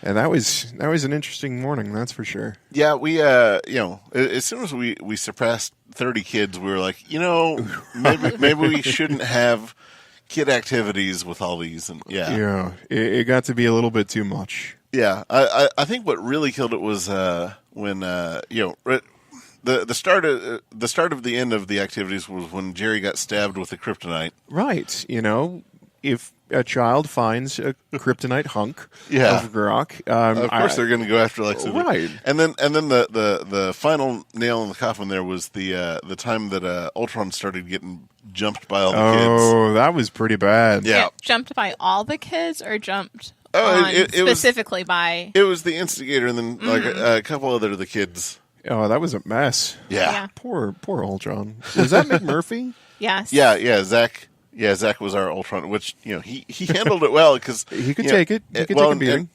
that was an interesting morning, that's for sure. Yeah, we as soon as we surpassed 30 kids, we were like, maybe we shouldn't have kid activities with all these, and it got to be a little bit too much. Yeah, I think what really killed it was when the start of the end of the activities was when Jerry got stabbed with a kryptonite. Right, if a child finds a kryptonite hunk of rock, of course they're going to go after right. And then the final nail in the coffin there was the time that Ultron started getting jumped by all the kids. Oh, that was pretty bad. Yeah, jumped by all the kids or jumped it specifically by? It was the instigator, and then like a couple other of the kids. Oh, that was a mess. Yeah. Poor Ultron. Was that McMurphy? Yes. Yeah, Zach. Yeah, Zach was our Ultron, which he handled it well because he could take it. He could take a beating.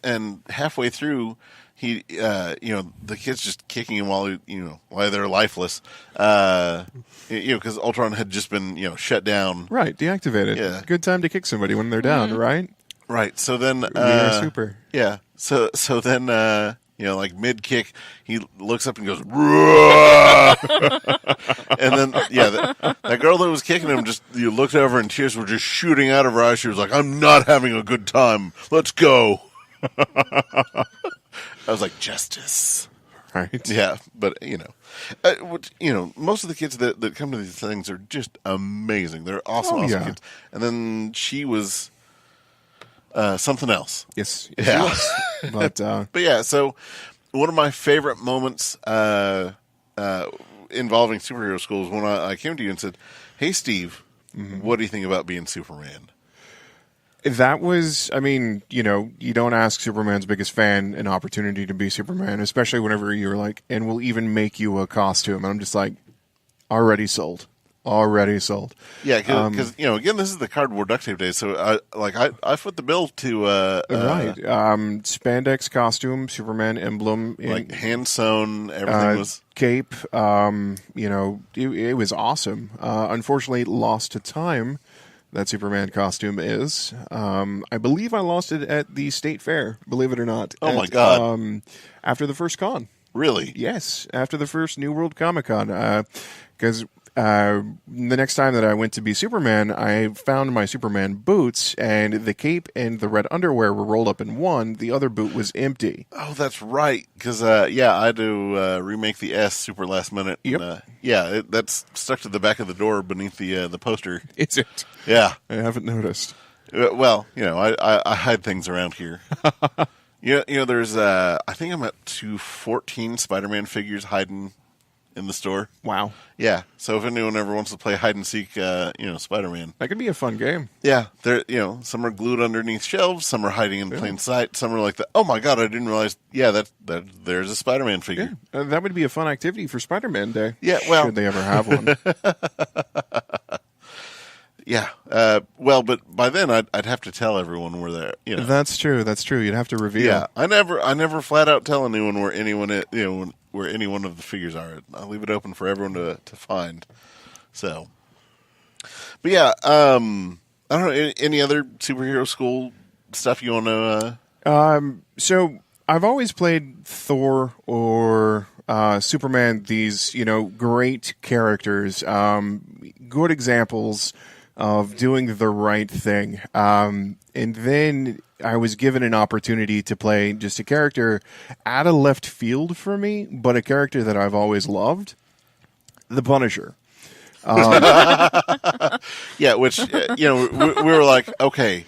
And halfway through, he the kids just kicking him while they're lifeless. Because Ultron had just been shut down. Right, deactivated. Yeah. Good time to kick somebody when they're down. Right. Right. So then we are super. Yeah. So then like mid kick, he looks up and goes, "Roar!" And then that girl that was kicking him just looked over and tears were just shooting out of her eyes. She was like, "I'm not having a good time. Let's go." I was like, "Justice." Right. Yeah, but most of the kids that come to these things are just amazing. They're awesome kids. And then she was something else. Yes. Yeah. But yeah, so one of my favorite moments involving superhero schools when I came to you and said, "Hey, Steve, what do you think about being Superman?" that was, you don't ask Superman's biggest fan an opportunity to be Superman, especially whenever you're like, and we'll even make you a costume. And I'm just like, already sold. Yeah, because again, this is the cardboard duct tape days, so I foot the bill to right spandex costume, Superman emblem, like hand sewn, everything was cape. It was awesome. Unfortunately, lost to time. That Superman costume is. I believe I lost it at the State Fair. Believe it or not. Oh my God! After the first con. Really? Yes, after the first New World Comic Con, because. The next time that I went to be Superman, I found my Superman boots, and the cape and the red underwear were rolled up in one. The other boot was empty. Oh, that's right. Because I had to remake the S super last minute. Yep. And, that's stuck to the back of the door beneath the poster. Is it? Yeah. I haven't noticed. Well, I hide things around here. There's I think I'm at 214 Spider-Man figures hiding in the store. Wow. Yeah. So if anyone ever wants to play hide and seek, Spider-Man, that could be a fun game. Yeah. They're some are glued underneath shelves, some are hiding in plain sight, some are like the oh my God, I didn't realize. Yeah, that there's a Spider-Man figure. Yeah. That would be a fun activity for Spider-Man Day. Yeah. Well, should they ever have one. Yeah. But by then I'd have to tell everyone where they're. That's true. You'd have to reveal. Yeah. I never flat out tell anyone where anyone where any one of the figures are. I'll leave it open for everyone to find. So, but yeah, I don't know. Any other superhero school stuff you want to? So I've always played Thor or Superman. These great characters, good examples of doing the right thing. And then I was given an opportunity to play just a character out of left field for me, but a character that I've always loved, the Punisher. Yeah, which we were like, okay,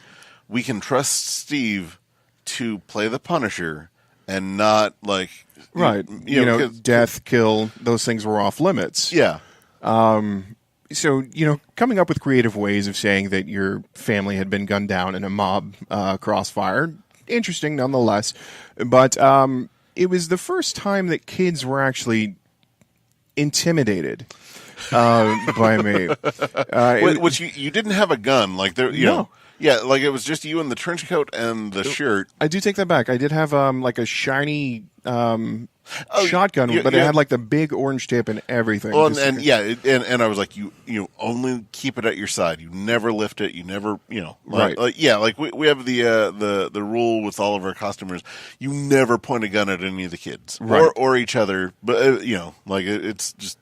we can trust Steve to play the Punisher and not like Right. Death, kill, those things were off limits. Yeah. So, coming up with creative ways of saying that your family had been gunned down in a mob crossfire, interesting nonetheless. But it was the first time that kids were actually intimidated by me. Which you didn't have a gun, like there, you know. Yeah, like it was just you in the trench coat and the shirt. I do take that back. I did have like a shiny shotgun, but it had like the big orange tip and everything. Well, and I was like, you only keep it at your side. You never lift it. You never, right? Like we have the rule with all of our customers. You never point a gun at any of the kids, right, or each other. But it's just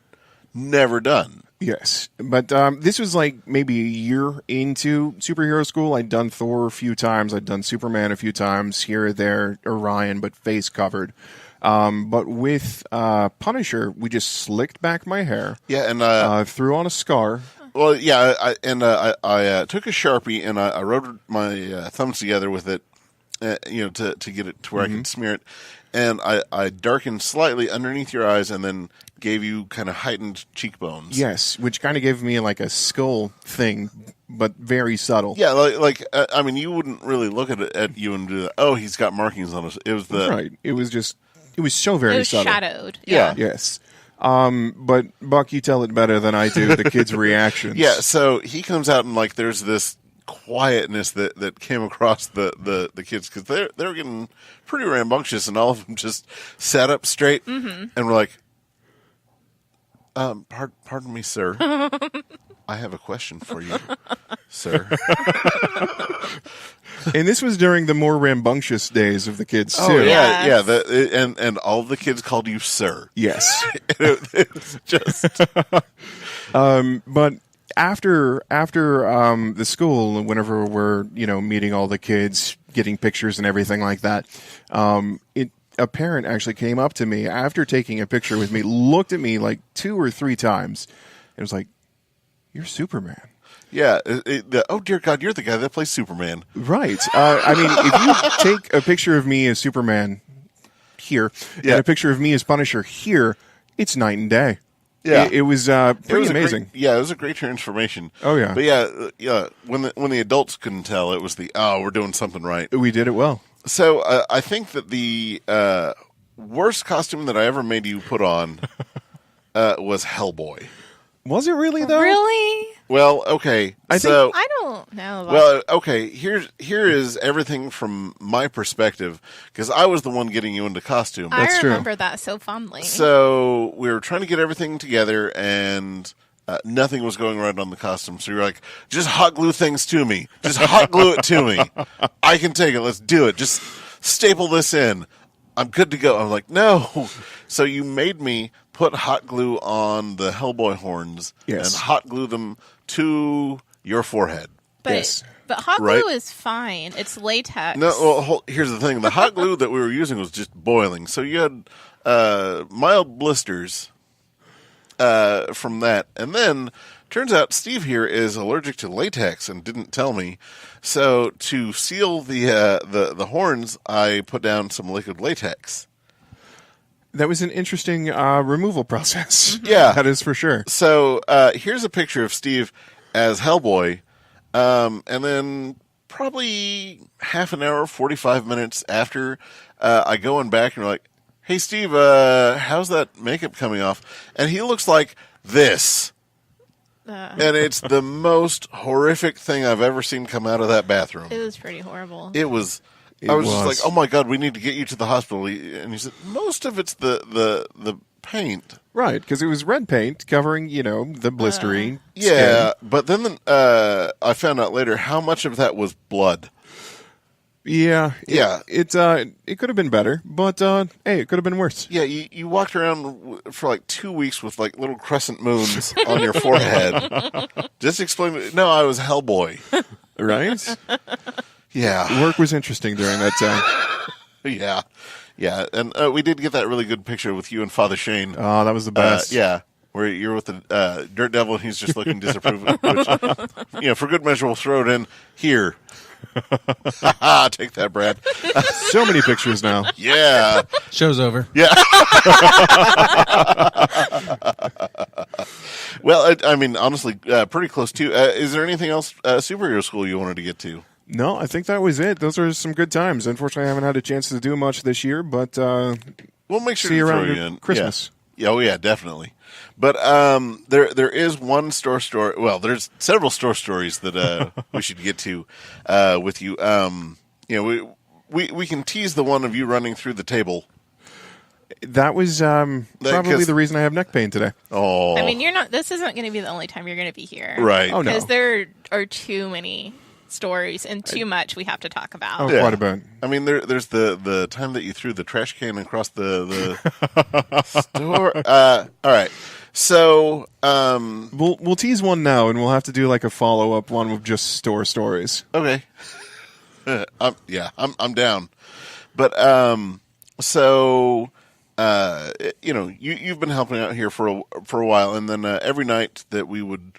never done. Yes, but this was like maybe a year into superhero school. I'd done Thor a few times. I'd done Superman a few times, here or there, Orion, but face covered. But with Punisher, we just slicked back my hair. Yeah, and threw on a scar. Well, yeah, I took a Sharpie and I wrote my thumbs together with it, to get it to where I could smear it. And I darkened slightly underneath your eyes and then gave you kind of heightened cheekbones. Yes, which kind of gave me like a skull thing, but very subtle. Yeah, I mean, you wouldn't really look at you and do that. Oh, he's got markings on us. It was right. It was so very subtle. Shadowed. Yeah. Yes. But Buck, you tell it better than I do. The kids' reactions. Yeah. So he comes out and like there's this quietness that came across the kids because they're getting pretty rambunctious and all of them just sat up straight and were like, pardon me, sir. I have a question for you, sir. And this was during the more rambunctious days of the kids too. Oh, yeah, Yes. yeah. And all of the kids called you sir. Yes. It was just. But after the school, whenever we're meeting all the kids, getting pictures and everything like that, a parent actually came up to me after taking a picture with me, looked at me like 2 or 3 times, and was like, "You're Superman." Yeah. Oh dear God, you're the guy that plays Superman. Right. I mean, if you take a picture of me as Superman here and a picture of me as Punisher here, it's night and day. Yeah, it was pretty amazing. It was a great transformation. Oh yeah, but yeah. When the adults couldn't tell, it was we're doing something right. We did it well. So I think that the worst costume that I ever made you put on was Hellboy. Was it really though? Really? Well, okay. I don't know. Well, okay. Here is everything from my perspective because I was the one getting you into costume. That's I remember true. that so fondly. So we were trying to get everything together, and nothing was going right on the costume. So you're like, just hot glue things to me. Just hot glue it to me. I can take it. Let's do it. Just staple this in. I'm good to go. I'm like, no. So you made me put hot glue on the Hellboy horns and hot glue them to your forehead. But hot glue is fine. It's latex. No, well, here's the thing. The hot glue that we were using was just boiling. So you had mild blisters from that. And then turns out Steve here is allergic to latex and didn't tell me. So to seal the horns, I put down some liquid latex. That was an interesting removal process. Yeah. That is for sure. So here's a picture of Steve as Hellboy. And then probably half an hour, 45 minutes after, I go in back and we're like, hey, Steve, how's that makeup coming off? And he looks like this. And it's the most horrific thing I've ever seen come out of that bathroom. It was pretty horrible. It was I was just like, oh my God, we need to get you to the hospital. And he said, most of it's the paint. Right, because it was red paint covering, the blistering Yeah, skin. but then I found out later how much of that was blood. Yeah. Yeah. It could have been better, but hey, it could have been worse. Yeah, you walked around for like 2 weeks with like little crescent moons on your forehead. Just explain. No, I was Hellboy. Right? Yeah. Work was interesting during that time. Yeah. Yeah, and we did get that really good picture with you and Father Shane. Oh, that was the best. Yeah, where you're with the Dirt Devil and he's just looking disapproving. Which, for good measure, we'll throw it in here. Take that, Brad. So many pictures now. Yeah. Show's over. Yeah. Well, I mean, honestly, pretty close too. Is there anything else superhero school you wanted to get to? No, I think that was it. Those are some good times. Unfortunately, I haven't had a chance to do much this year, but We'll make sure see to you throw around you at in Christmas. Yeah. Oh yeah, definitely. But there is one store story. Well, there's several store stories that we should get to with you. We can tease the one of you running through the table. That was probably the reason I have neck pain today. Oh, I mean, this isn't going to be the only time you're going to be here. right. Oh, no. Because there are too many stories and too much we have to talk about. Oh, Yeah. quite a bit. I mean, there's the time that you threw the trash can across the store. All right. So, We'll tease one now, and we'll have to do like a follow-up one with just store stories. okay. I'm down. But so you've been helping out here for a while, and then every night that we would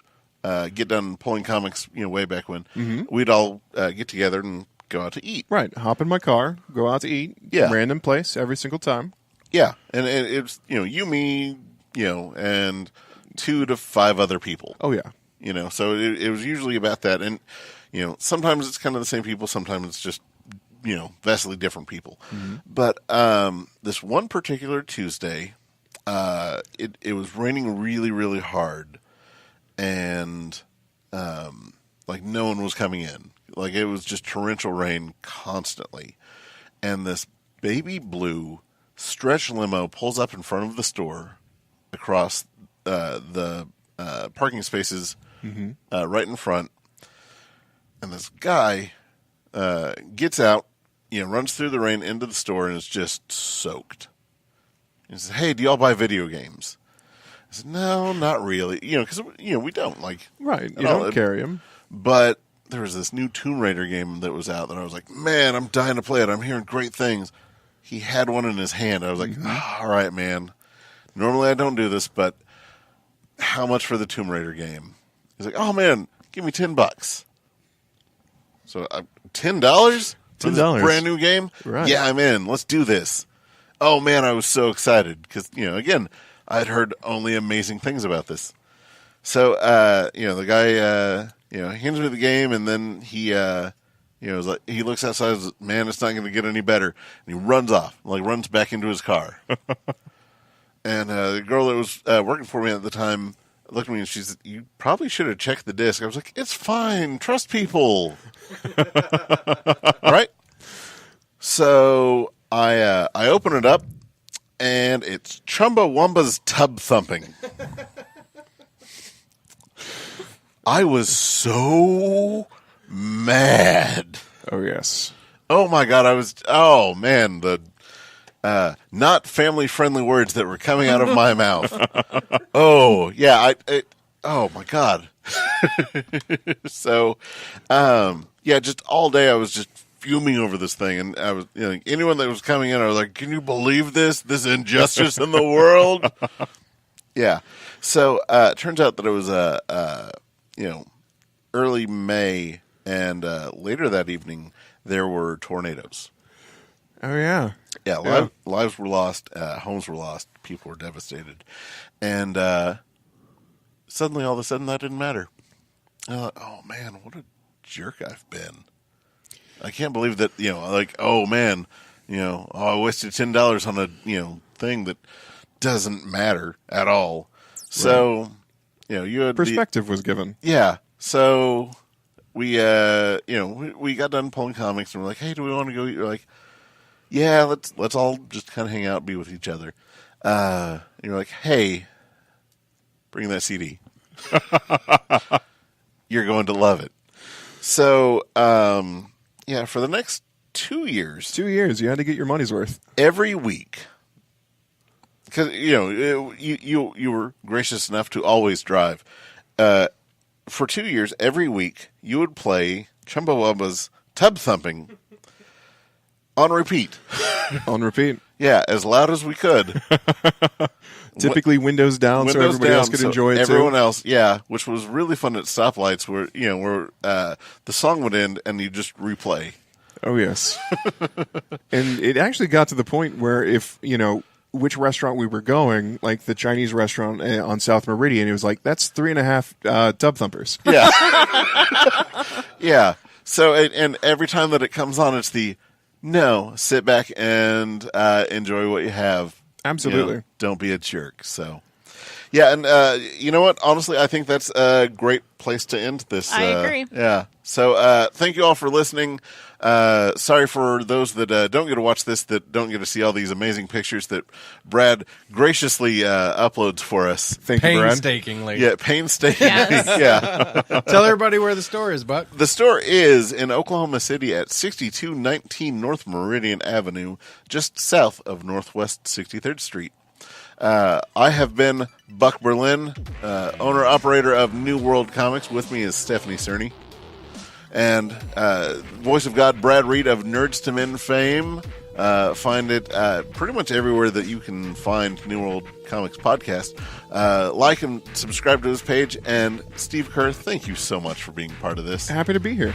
get done pulling comics, way back when, we'd all get together and go out to eat. Right. Hop in my car, go out to eat. Yeah. Random place every single time. Yeah, and it's you, me, and 2 to 5 other people. Oh, yeah. So it was usually about that, and sometimes it's kind of the same people, sometimes it's just vastly different people. But this one particular Tuesday, it was raining really, really hard, and like no one was coming in. Like it was just torrential rain constantly, and this baby blue stretch limo pulls up in front of the store across the parking spaces right in front, and this guy gets out, runs through the rain into the store and is just soaked. He says, "Hey, do y'all buy video games?" I said, "No, not really." Because we don't like. Right. You all. don't carry them. But there was this new Tomb Raider game that was out that I was like, "Man, I'm dying to play it. I'm hearing great things." He had one in his hand. I was like, "All right, man. Normally I don't do this, but how much for the Tomb Raider game?" He's like, "Oh man, give me $10." So $10 for this $10. brand new game? Right. Yeah, I'm in. Let's do this. Oh man, I was so excited because again, I had heard only amazing things about this. So the guy hands me the game, and then he is like, he looks outside and says, "Man, it's not going to get any better," and he runs off, runs back into his car. And the girl that was working for me at the time looked at me and she said, "You probably should have checked the disc." I was like, "It's fine. Trust people." All right. So I open it up, and it's Chumbawamba's Tub Thumping. I was so mad. Oh, yes. Oh my God. Oh man, the not family-friendly words that were coming out of my mouth. Oh, yeah. Oh, my God. So, just all day I was just fuming over this thing. And I was, anyone that was coming in, I was like, "Can you believe this? This injustice in the world?" Yeah. So, it turns out that it was, early May, and later that evening, there were tornadoes. Oh, yeah. Yeah, lives were lost, homes were lost, people were devastated. And suddenly, all of a sudden, that didn't matter. I thought, oh, man, what a jerk I've been. I can't believe that, oh, man, I wasted $10 on a, thing that doesn't matter at all. So, you had Perspective was given. Yeah, so we got done pulling comics and we're like, hey, do we want to go eat? You're like, yeah, let's all just kind of hang out, be with each other. And you're like, hey, bring that CD. You're going to love it. So, for the next 2 years. 2 years, you had to get your money's worth. Every week. Because, you were gracious enough to always drive. For 2 years, every week, you would play Chumbawamba's Tub Thumping on repeat. On repeat. Yeah, as loud as we could. Typically windows down so everybody else could enjoy it everyone too. else, yeah, which was really fun at stoplights where, the song would end and you just replay. Oh, yes. And it actually got to the point where if, which restaurant we were going, like the Chinese restaurant on South Meridian, it was like, that's 3.5 Tub Thumpers. Yeah. Yeah. So, and every time that it comes on, it's sit back and enjoy what you have. Absolutely. Don't be a jerk. So, yeah, and you know what? Honestly, I think that's a great place to end this. I agree. Yeah. So, thank you all for listening. Sorry for those that don't get to watch this, that don't get to see all these amazing pictures that Brad graciously uploads for us. Thank you, Brad. Painstakingly. Yeah, painstakingly. Yes. Yeah. Tell everybody where the store is, Buck. The store is in Oklahoma City at 6219 North Meridian Avenue, just south of Northwest 63rd Street. I have been Buck Berlin, owner-operator of New World Comics. With me is Stephanie Cerny. And voice of God, Brad Reed of Nerds to Men fame. Find it pretty much everywhere that you can find New World Comics podcast. Like and subscribe to his page. And Steve Kerr, thank you so much for being part of this. Happy to be here.